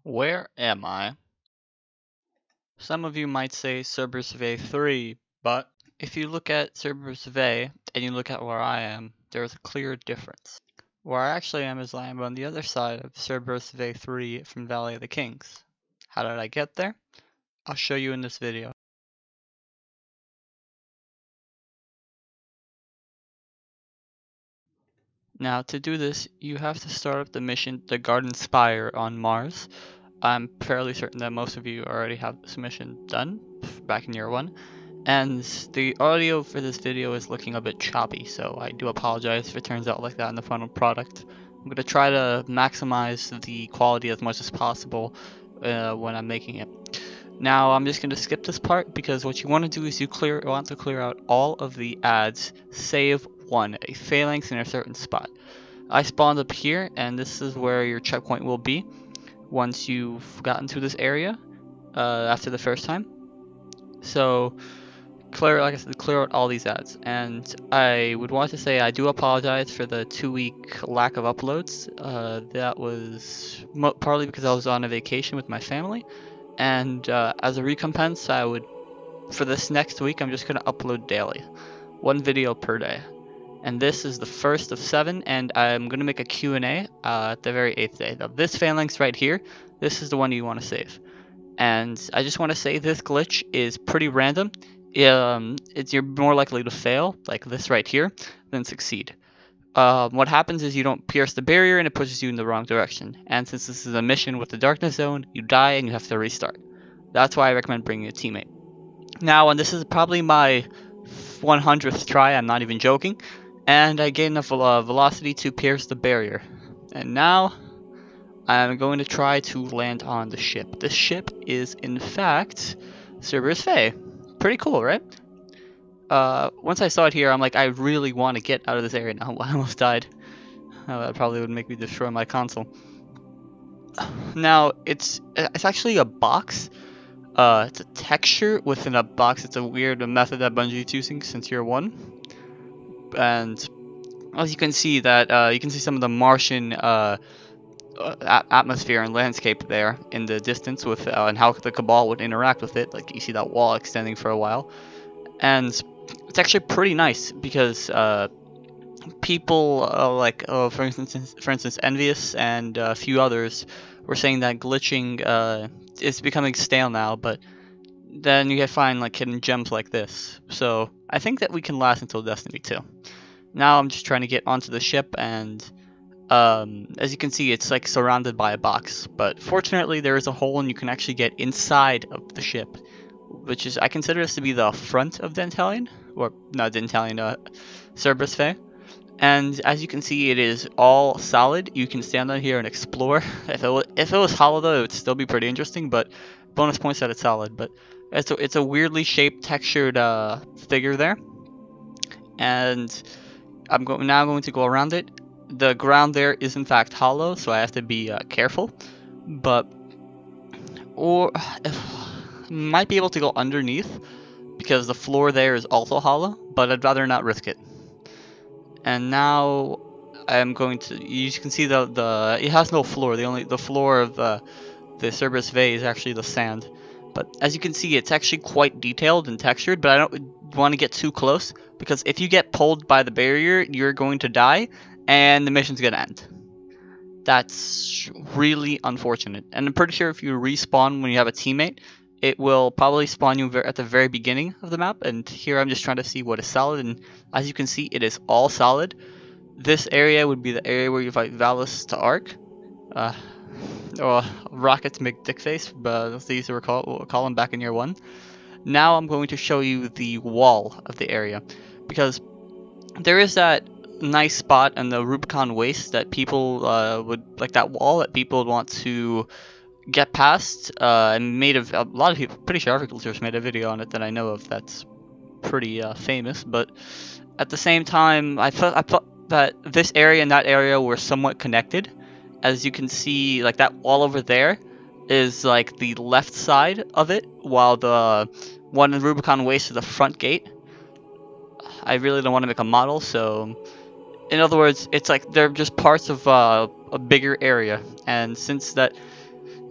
Where am I? Some of you might say Cerber Survey 3, but if you look at Cerber Survey and you look at where I am, there's a clear difference. Where I actually am is I am on the other side of Cerber Survey 3 from Valley of the Kings. How did I get there? I'll show you in this video. Now to do this, you have to start up the mission, the Garden Spire on Mars. I'm fairly certain that most of you already have this mission done back in year 1. And the audio for this video is looking a bit choppy, so I do apologize if it turns out like that in the final product. I'm going to try to maximize the quality as much as possible when I'm making it. Now I'm just going to skip this part because what you want to do is you want to clear out all of the ads, save one, a phalanx in a certain spot. I spawned up here, and this is where your checkpoint will be once you've gotten to this area after the first time. So like I said, clear out all these ads. And I would want to say I do apologize for the 2-week lack of uploads. That was partly because I was on a vacation with my family, and as a recompense, for this next week, I'm just going to upload daily, 1 video per day. And this is the first of 7, and I'm going to make a Q&A at the very 8th day. Now, this phalanx right here, this is the one you want to save. And I just want to say this glitch is pretty random. You're more likely to fail, like this right here, than succeed. What happens is you don't pierce the barrier and it pushes you in the wrong direction. And since this is a mission with the darkness zone, you die and you have to restart. That's why I recommend bringing a teammate. Now, and this is probably my 100th try, I'm not even joking, and I gained enough velocity to pierce the barrier. And now I'm going to try to land on the ship. This ship is, in fact, Cerberus Fae. Pretty cool, right? Once I saw it here, I'm like, I really want to get out of this area now. I almost died. That probably would make me destroy my console. Now, it's actually a box. It's a texture within a box. It's a weird method that Bungie's using since year 1. And as you can see that, you can see some of the Martian atmosphere and landscape there in the distance with and how the Cabal would interact with it. Like you see that wall extending for a while, and it's actually pretty nice because people for instance Envious and a few others were saying that glitching is becoming stale now, but then you can find like hidden gems like this. So I think that we can last until Destiny 2. Now I'm just trying to get onto the ship, and as you can see, it's like surrounded by a box, but fortunately there is a hole and you can actually get inside of the ship, which is, I consider this to be the front of Dentalion, or not Dentalion, Cerberus Fae. And as you can see, it is all solid. You can stand on here and explore. If it was hollow though, it would still be pretty interesting, but bonus points that it's solid. But it's a weirdly shaped, textured figure there, and I'm now going to go around it. The ground there is in fact hollow, so I have to be careful. Might be able to go underneath because the floor there is also hollow, but I'd rather not risk it. And now I'm going to. You can see it has no floor. The floor of the Cerberus Fae is actually the sand. But as you can see, it's actually quite detailed and textured, but I don't want to get too close because if you get pulled by the barrier, you're going to die and the mission's going to end. That's really unfortunate. And I'm pretty sure if you respawn when you have a teammate, it will probably spawn you at the very beginning of the map. And here I'm just trying to see what is solid, and as you can see, it is all solid. This area would be the area where you fight Valus to Arc. Or Rocket to make Dickface, but that's the easier we'll call him back in year 1. Now I'm going to show you the wall of the area, because there is that nice spot in the Rubicon Waste that people would like, that wall that people would want to get past, and made of a lot of people. Pretty sure Agriculture's made a video on it that I know of that's pretty famous. But at the same time, I thought that this area and that area were somewhat connected. As you can see, like that wall over there is like the left side of it, while the one in Rubicon Waste is the front gate. I really don't want to make a model, so in other words, it's like they're just parts of a bigger area. And since that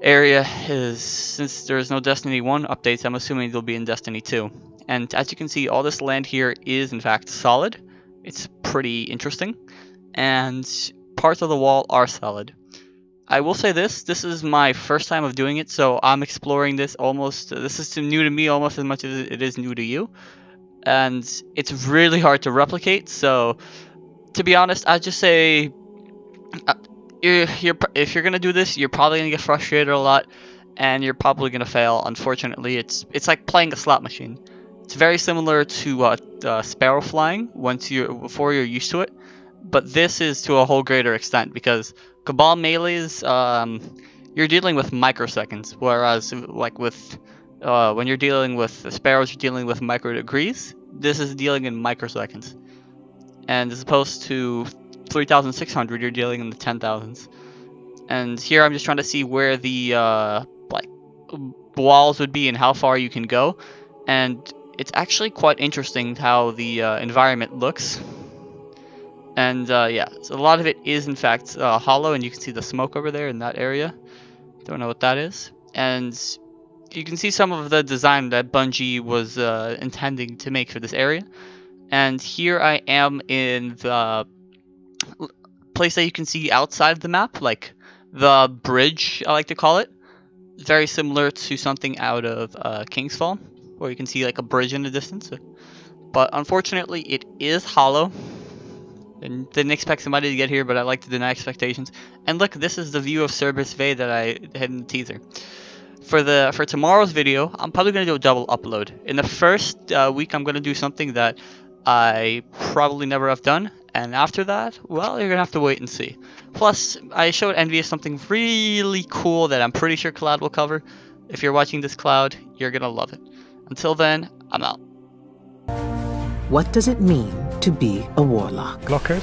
area is, since there's no Destiny 1 updates, I'm assuming they'll be in Destiny 2. And as you can see, all this land here is in fact solid. It's pretty interesting. And parts of the wall are solid. I will say this is my first time of doing it, so I'm exploring this almost, this is new to me almost as much as it is new to you. And it's really hard to replicate, so to be honest, I'd just say, if you're gonna do this, you're probably gonna get frustrated a lot, and you're probably gonna fail. Unfortunately, it's like playing a slot machine. It's very similar to sparrow flying before you're used to it, but this is to a whole greater extent because Cabal melees, you're dealing with microseconds, whereas like with when you're dealing with sparrows, you're dealing with micro degrees. This is dealing in microseconds, and as opposed to 3,600, you're dealing in the 10,000s. And here I'm just trying to see where the like walls would be and how far you can go, and it's actually quite interesting how the environment looks. And yeah, so a lot of it is in fact hollow, and you can see the smoke over there in that area. Don't know what that is. And you can see some of the design that Bungie was intending to make for this area. And here I am in the place that you can see outside of the map, like the bridge, I like to call it. Very similar to something out of Kingsfall, where you can see like a bridge in the distance. But unfortunately, it is hollow. And didn't expect somebody to get here, but I like to deny expectations. And look, this is the view of Cerberus Bay that I had in the teaser. For tomorrow's video, I'm probably going to do a double upload. In the first week, I'm going to do something that I probably never have done. And after that, well, you're going to have to wait and see. Plus, I showed Envious something really cool that I'm pretty sure Cloud will cover. If you're watching this, Cloud, you're going to love it. Until then, I'm out. What does it mean to be a warlock? Blockers?